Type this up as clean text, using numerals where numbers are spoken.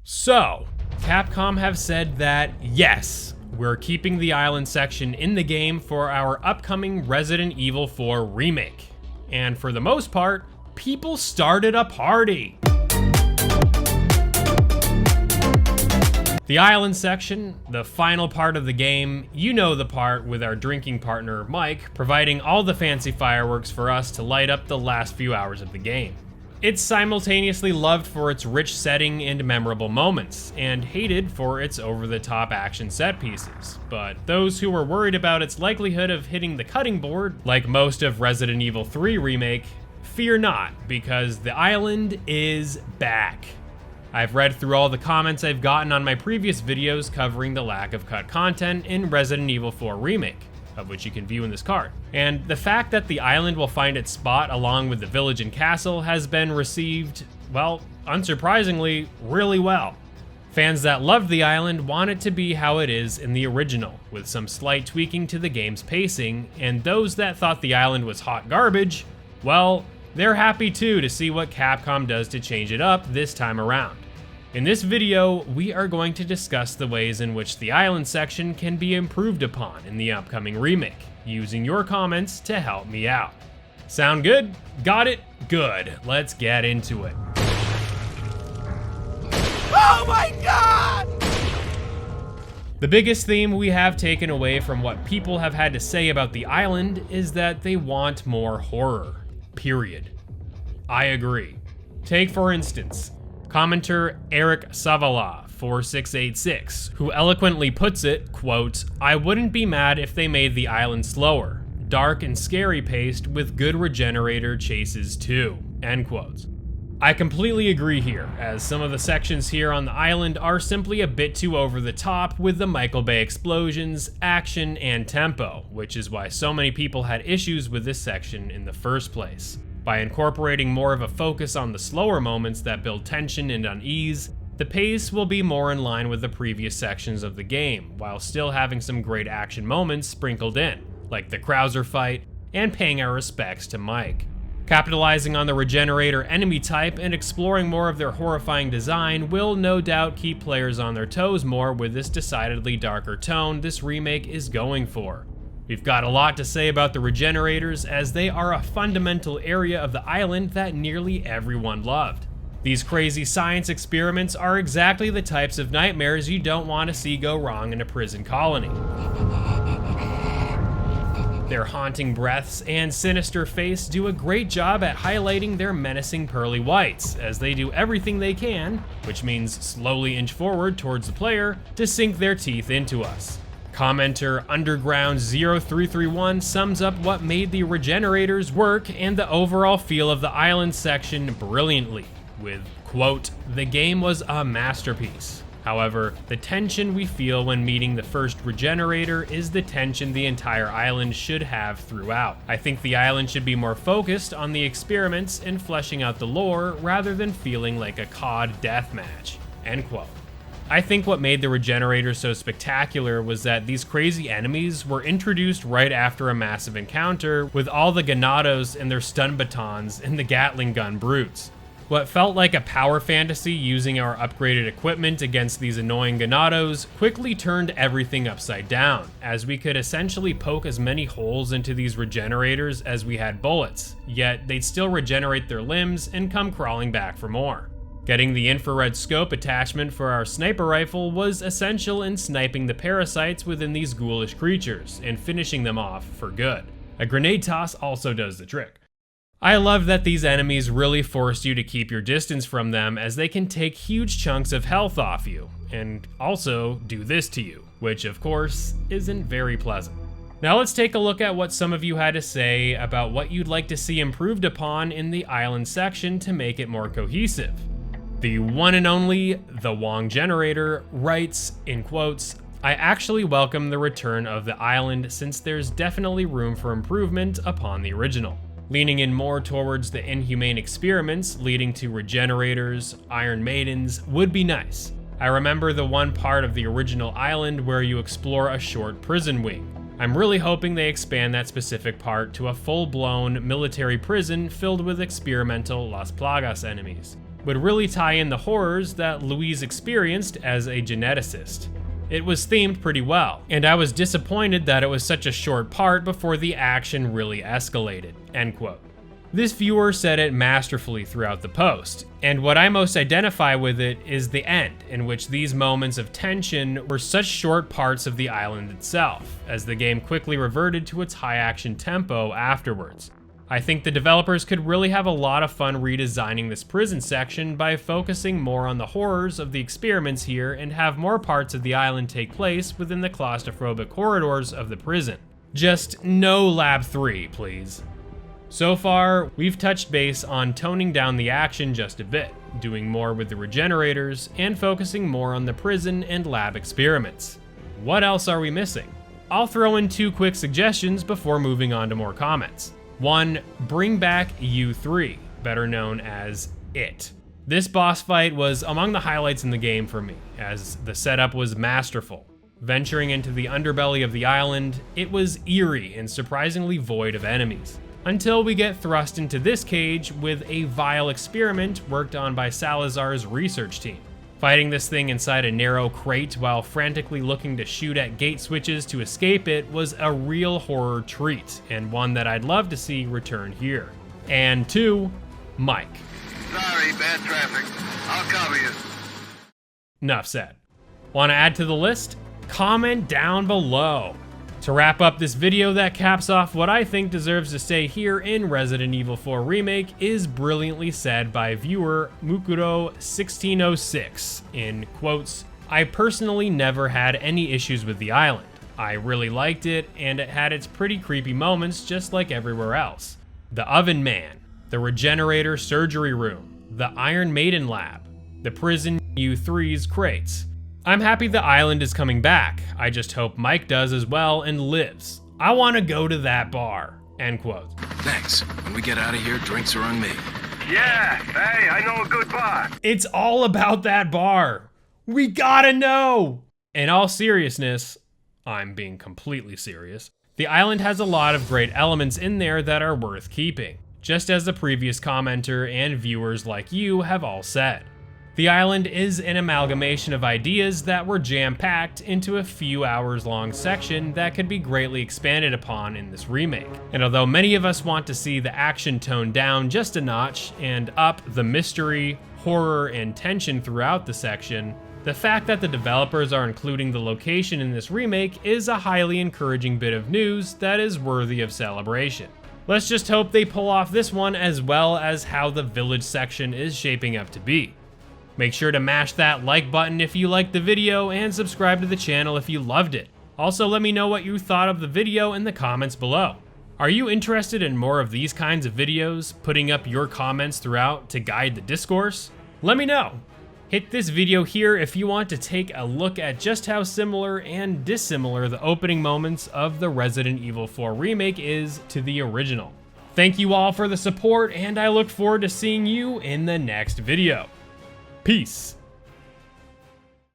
So, Capcom have said that yes, we're keeping the island section in the game for our upcoming Resident Evil 4 remake. And for the most part, people started a party. The island section, the final part of the game, you know the part with our drinking partner Mike providing all the fancy fireworks for us to light up the last few hours of the game. It's simultaneously loved for its rich setting and memorable moments, and hated for its over-the-top action set pieces. But those who were worried about its likelihood of hitting the cutting board, like most of Resident Evil 3 Remake, fear not, because the island is back. I've read through all the comments I've gotten on my previous videos covering the lack of cut content in Resident Evil 4 Remake, of which you can view in this card. And the fact that the island will find its spot along with the village and castle has been received, well, unsurprisingly, really well. Fans that loved the island want it to be how it is in the original, with some slight tweaking to the game's pacing, and those that thought the island was hot garbage, well, they're happy too to see what Capcom does to change it up this time around. In this video, we are going to discuss the ways in which the island section can be improved upon in the upcoming remake, using your comments to help me out. Sound good? Got it? Good. Let's get into it. Oh my god! The biggest theme we have taken away from what people have had to say about the island is that they want more horror. Period. I agree. Take for instance, commenter Eric Savala 4686, who eloquently puts it, quote, "I wouldn't be mad if they made the island slower, dark and scary paced with good regenerator chases too," end quote. I completely agree here, as some of the sections here on the island are simply a bit too over the top with the Michael Bay explosions, action, and tempo, which is why so many people had issues with this section in the first place. By incorporating more of a focus on the slower moments that build tension and unease, the pace will be more in line with the previous sections of the game, while still having some great action moments sprinkled in, like the Krauser fight, and paying our respects to Mike. Capitalizing on the regenerator enemy type and exploring more of their horrifying design will no doubt keep players on their toes more with this decidedly darker tone this remake is going for. We've got a lot to say about the regenerators, as they are a fundamental area of the island that nearly everyone loved. These crazy science experiments are exactly the types of nightmares you don't want to see go wrong in a prison colony. Their haunting breaths and sinister face do a great job at highlighting their menacing pearly whites, as they do everything they can, which means slowly inch forward towards the player, to sink their teeth into us. Commenter Underground0331 sums up what made the regenerators work and the overall feel of the island section brilliantly, with, quote, "The game was a masterpiece. However, the tension we feel when meeting the first regenerator is the tension the entire island should have throughout. I think the island should be more focused on the experiments and fleshing out the lore rather than feeling like a COD deathmatch," end quote. I think what made the regenerators so spectacular was that these crazy enemies were introduced right after a massive encounter with all the Ganados and their stun batons and the Gatling gun brutes. What felt like a power fantasy using our upgraded equipment against these annoying Ganados quickly turned everything upside down, as we could essentially poke as many holes into these regenerators as we had bullets, yet they'd still regenerate their limbs and come crawling back for more. Getting the infrared scope attachment for our sniper rifle was essential in sniping the parasites within these ghoulish creatures and finishing them off for good. A grenade toss also does the trick. I love that these enemies really forced you to keep your distance from them, as they can take huge chunks of health off you, and also do this to you, which of course isn't very pleasant. Now let's take a look at what some of you had to say about what you'd like to see improved upon in the island section to make it more cohesive. The one and only The Wong Generator writes, in quotes, "I actually welcome the return of the island, since there's definitely room for improvement upon the original. Leaning in more towards the inhumane experiments leading to regenerators, Iron Maidens, would be nice. I remember the one part of the original island where you explore a short prison wing. I'm really hoping they expand that specific part to a full-blown military prison filled with experimental Las Plagas enemies. would really tie in the horrors that Louise experienced as a geneticist. It was themed pretty well, and I was disappointed that it was such a short part before the action really escalated." End quote. This viewer said it masterfully throughout the post, and what I most identify with it is the end, in which these moments of tension were such short parts of the island itself, as the game quickly reverted to its high action tempo afterwards. I think the developers could really have a lot of fun redesigning this prison section by focusing more on the horrors of the experiments here and have more parts of the island take place within the claustrophobic corridors of the prison. Just no Lab 3, please. So far, we've touched base on toning down the action just a bit, doing more with the regenerators, and focusing more on the prison and lab experiments. What else are we missing? I'll throw in 2 quick suggestions before moving on to more comments. 1, bring back U3, better known as It. This boss fight was among the highlights in the game for me, as the setup was masterful. Venturing into the underbelly of the island, it was eerie and surprisingly void of enemies. Until we get thrust into this cage with a vile experiment worked on by Salazar's research team. Fighting this thing inside a narrow crate while frantically looking to shoot at gate switches to escape it was a real horror treat, and one that I'd love to see return here. And 2, Mike. Sorry, bad traffic. I'll cover you. Enough said. Want to add to the list? Comment down below. To wrap up this video that caps off what I think deserves to stay here in Resident Evil 4 Remake is brilliantly said by viewer Mukuro1606 in quotes, "I personally never had any issues with the island. I really liked it, and it had its pretty creepy moments just like everywhere else. The Oven Man, the Regenerator Surgery Room, the Iron Maiden Lab, the prison U3's crates. I'm happy the island is coming back. I just hope Mike does as well and lives. I want to go to that bar." End quote. Thanks. When we get out of here, drinks are on me. Yeah, hey, I know a good bar. It's all about that bar. We gotta know. In all seriousness, I'm being completely serious, the island has a lot of great elements in there that are worth keeping, just as the previous commenter and viewers like you have all said. The island is an amalgamation of ideas that were jam-packed into a few hours long section that could be greatly expanded upon in this remake. And although many of us want to see the action toned down just a notch and up the mystery, horror, and tension throughout the section, the fact that the developers are including the location in this remake is a highly encouraging bit of news that is worthy of celebration. Let's just hope they pull off this one as well as how the village section is shaping up to be. Make sure to mash that like button if you liked the video and subscribe to the channel if you loved it. Also, let me know what you thought of the video in the comments below. Are you interested in more of these kinds of videos, putting up your comments throughout to guide the discourse? Let me know. Hit this video here if you want to take a look at just how similar and dissimilar the opening moments of the Resident Evil 4 Remake is to the original. Thank you all for the support, and I look forward to seeing you in the next video. Peace.